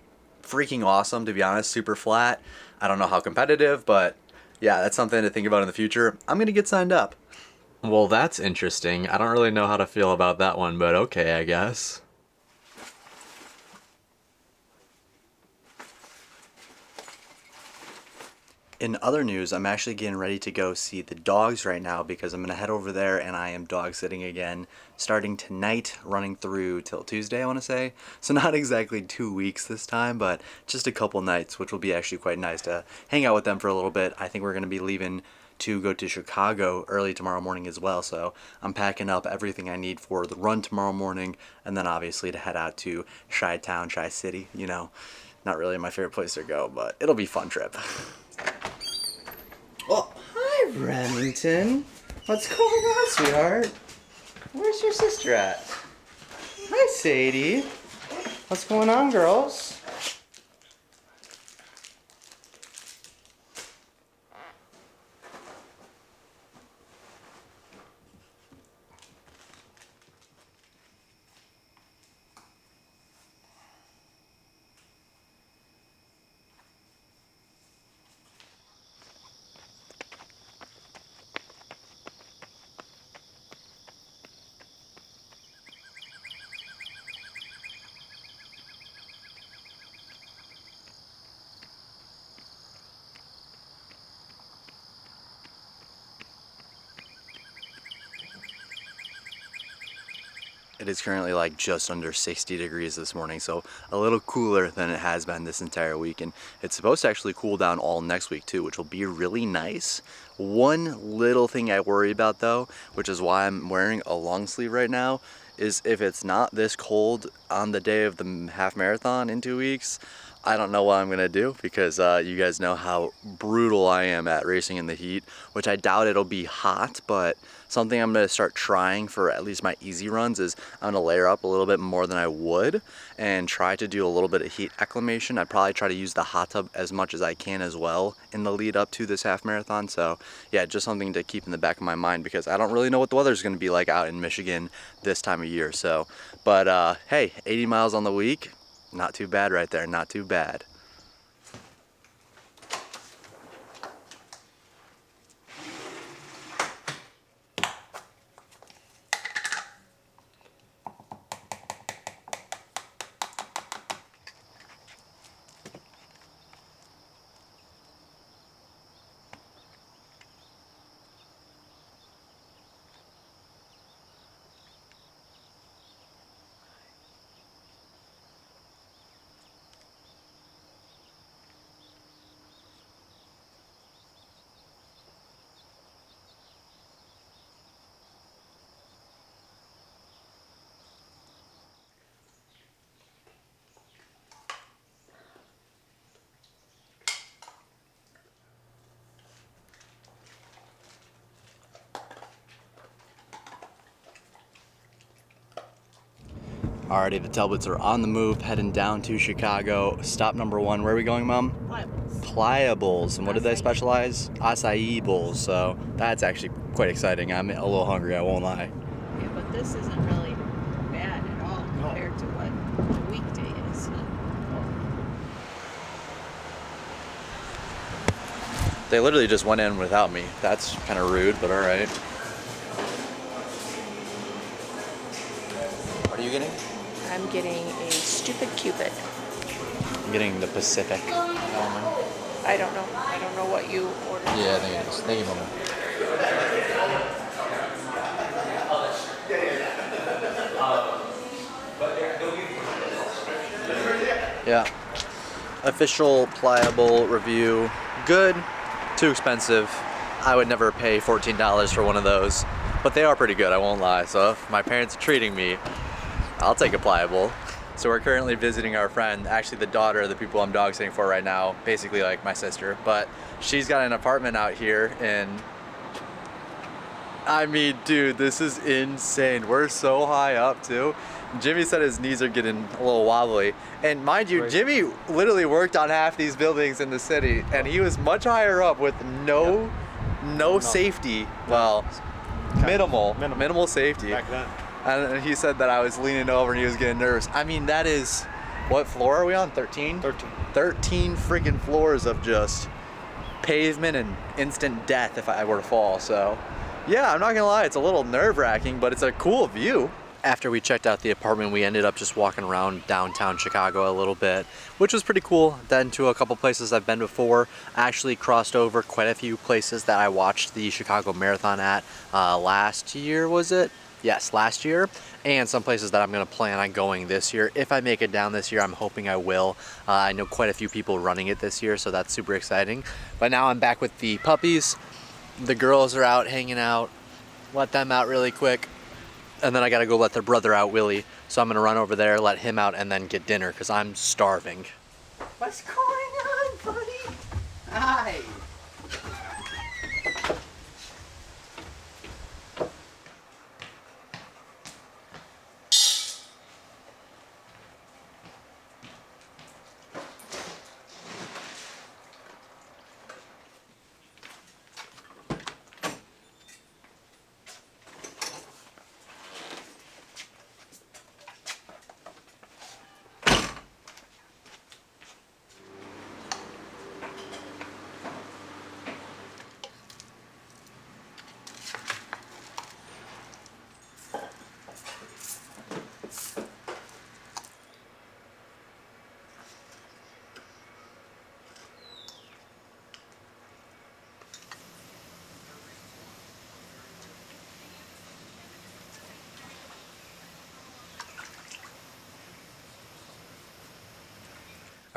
freaking awesome, to be honest, super flat. I don't know how competitive, but yeah, that's something to think about in the future. I'm going to get signed up. Well, that's interesting. I don't really know how to feel about that one, but okay, I guess. In other news, I'm actually getting ready to go see the dogs right now because I'm going to head over there and I am dog sitting again starting tonight, running through till Tuesday, I want to say. So not exactly 2 weeks this time, but just a couple nights, which will be actually quite nice to hang out with them for a little bit. I think we're going to be leaving to go to Chicago early tomorrow morning as well, so I'm packing up everything I need for the run tomorrow morning, and then obviously to head out to Chi-Town, Chi-City, not really my favorite place to go, but it'll be a fun trip. Oh, hi, Remington. What's going on, sweetheart? Where's your sister at? Hi, Sadie. What's going on, girls? It is currently like just under 60 degrees this morning, so a little cooler than it has been this entire week. And it's supposed to actually cool down all next week too, which will be really nice. One little thing I worry about though, which is why I'm wearing a long sleeve right now, is if it's not this cold on the day of the half marathon in 2 weeks, I don't know what I'm gonna do, because you guys know how brutal I am at racing in the heat, which I doubt it'll be hot, but something I'm gonna start trying for at least my easy runs is I'm gonna layer up a little bit more than I would and try to do a little bit of heat acclimation. I'd probably try to use the hot tub as much as I can as well in the lead up to this half marathon. So yeah, just something to keep in the back of my mind, because I don't really know what the weather's gonna be like out in Michigan this time of year. So, but hey, 80 miles on the week, not too bad right there, not too bad. Alrighty, the Talbots are on the move, heading down to Chicago. Stop number 1, where are we going, Mom? Pliables. Pliables. And what did they Acai. specialize? Acai bowls. So that's actually quite exciting. I'm a little hungry, I won't lie. Yeah, but this isn't really bad at all compared to what the weekday is. They literally just went in without me. That's kind of rude, but alright. What are you getting? I'm getting a stupid Cupid. I'm getting the Pacific element. I don't know. I don't know what you ordered. Yeah, I think it is. Thank you, Mama. Yeah. Official Pliable review. Good. Too expensive. I would never pay $14 for one of those. But they are pretty good, I won't lie. So if my parents are treating me, I'll take a Pliable. So we're currently visiting our friend, actually the daughter of the people I'm dog sitting for right now, basically like my sister, but she's got an apartment out here, and I mean, dude, this is insane. We're so high up too. Jimmy said his knees are getting a little wobbly, and mind you, Jimmy literally worked on half these buildings in the city, and he was much higher up with no safety. Well, minimal safety. Back then. And he said that I was leaning over and he was getting nervous. I mean, that is, what floor are we on? 13? 13 freaking floors of just pavement and instant death if I were to fall. So yeah, I'm not gonna lie, it's a little nerve-wracking, but it's a cool view. After we checked out the apartment, we ended up just walking around downtown Chicago a little bit, which was pretty cool. Then to a couple places I've been before. I actually crossed over quite a few places that I watched the Chicago Marathon at last year, was it? Yes, last year, and some places that I'm going to plan on going this year. If I make it down this year, I'm hoping I will. I know quite a few people running it this year, so that's super exciting. But now I'm back with the puppies. The girls are out hanging out. Let them out really quick. And then I got to go let their brother out, Willie. So I'm going to run over there, let him out, and then get dinner, because I'm starving. What's going on, buddy? Hi.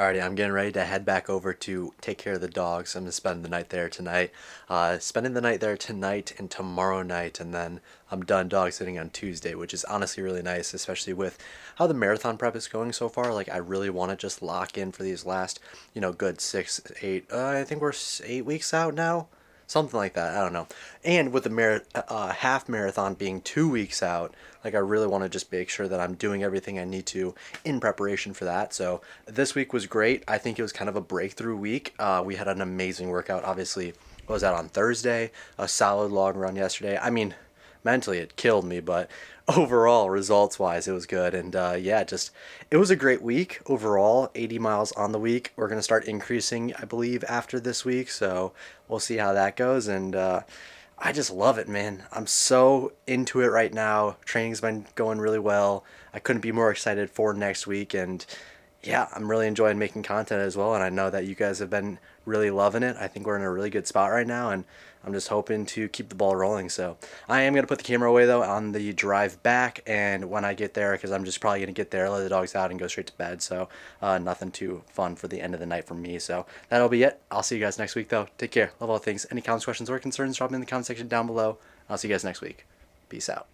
Alrighty, I'm getting ready to head back over to take care of the dogs. I'm gonna spend the night there tonight. Spending the night there tonight and tomorrow night, and then I'm done dog sitting on Tuesday, which is honestly really nice, especially with how the marathon prep is going so far. Like, I really want to just lock in for these last, good 6, 8. I think we're 8 weeks out now, something like that. I don't know. And with the half marathon being 2 weeks out, like, I really want to just make sure that I'm doing everything I need to in preparation for that. So this week was great. I think it was kind of a breakthrough week. We had an amazing workout. Obviously, what was that, on Thursday? A solid long run yesterday. I mean, mentally it killed me, but overall, results wise, it was good. And yeah, just it was a great week overall. 80 miles on the week. We're gonna start increasing, I believe, after this week, so we'll see how that goes. And I just love it, man. I'm so into it right now. Training's been going really well. I couldn't be more excited for next week. And yeah, I'm really enjoying making content as well, and I know that you guys have been really loving it. I think we're in a really good spot right now, and I'm just hoping to keep the ball rolling. So I am going to put the camera away, though, on the drive back, and when I get there, because I'm just probably going to get there, let the dogs out, and go straight to bed. So nothing too fun for the end of the night for me. So that'll be it. I'll see you guys next week, though. Take care. Love all things. Any comments, questions, or concerns, drop them in the comment section down below. I'll see you guys next week. Peace out.